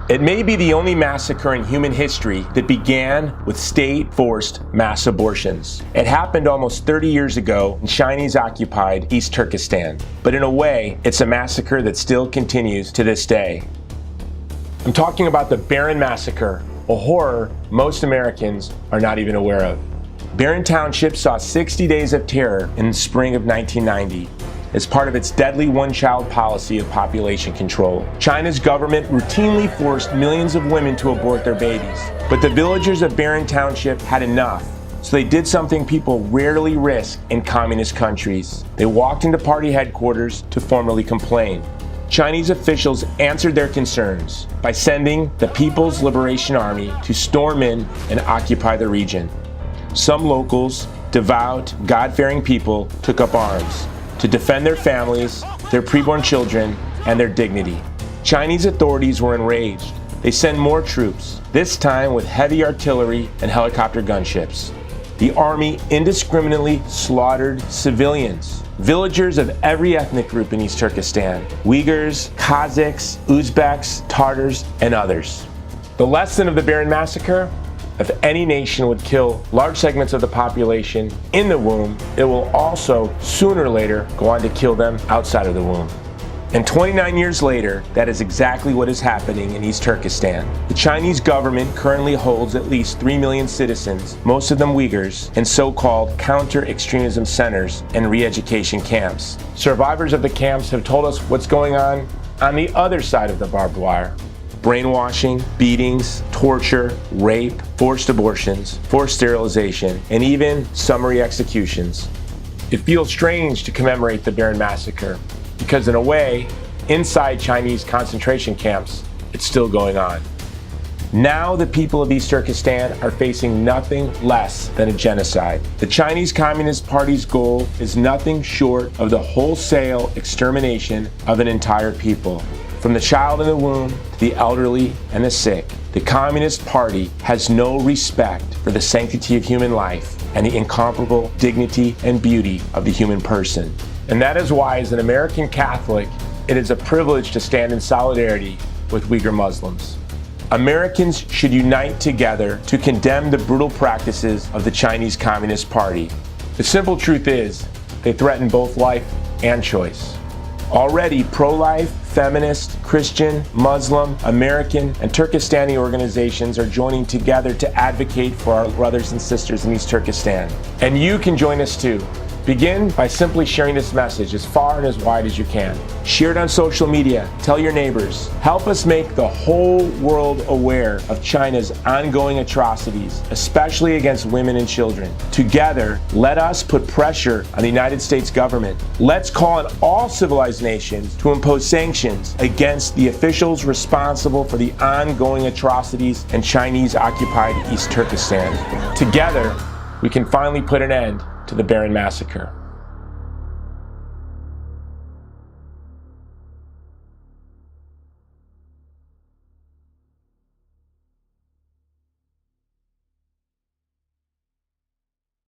It may be the only massacre in human history that began with state-forced mass abortions. It happened almost 30 years ago in Chinese-occupied East Turkestan. But in a way, it's a massacre that still continues to this day. I'm talking about the Barron Massacre, a horror most Americans are not even aware of. Barron Township saw 60 days of terror in the spring of 1990. As part of its deadly one-child policy of population control, China's government routinely forced millions of women to abort their babies. But the villagers of Barron Township had enough, so they did something people rarely risk in communist countries. They walked into party headquarters to formally complain. Chinese officials answered their concerns by sending the People's Liberation Army to storm in and occupy the region. Some locals, devout, God-fearing people, took up arms to defend their families, their preborn children, and their dignity. Chinese authorities were enraged. They sent more troops, this time with heavy artillery and helicopter gunships. The army indiscriminately slaughtered civilians, villagers of every ethnic group in East Turkestan: Uyghurs, Kazakhs, Uzbeks, Tatars, and others. The lesson of the Barron Massacre: if any nation would kill large segments of the population in the womb, it will also, sooner or later, go on to kill them outside of the womb. And 29 years later, that is exactly what is happening in East Turkestan. The Chinese government currently holds at least 3 million citizens, most of them Uyghurs, in so-called counter-extremism centers and re-education camps. Survivors of the camps have told us what's going on the other side of the barbed wire. Brainwashing, beatings, torture, rape, forced abortions, forced sterilization, and even summary executions. It feels strange to commemorate the Barron Massacre because, in a way, inside Chinese concentration camps, it's still going on. Now the people of East Turkestan are facing nothing less than a genocide. The Chinese Communist Party's goal is nothing short of the wholesale extermination of an entire people. From the child in the womb to the elderly and the sick, the Communist Party has no respect for the sanctity of human life and the incomparable dignity and beauty of the human person. And that is why, as an American Catholic, it is a privilege to stand in solidarity with Uyghur Muslims. Americans should unite together to condemn the brutal practices of the Chinese Communist Party. The simple truth is, they threaten both life and choice. Already, pro-life, feminist, Christian, Muslim, American, and Turkestani organizations are joining together to advocate for our brothers and sisters in East Turkestan. And you can join us too. Begin by simply sharing this message as far and as wide as you can. Share it on social media. Tell your neighbors. Help us make the whole world aware of China's ongoing atrocities, especially against women and children. Together, let us put pressure on the United States government. Let's call on all civilized nations to impose sanctions against the officials responsible for the ongoing atrocities in Chinese-occupied East Turkestan. Together, we can finally put an end to the Barron Massacre.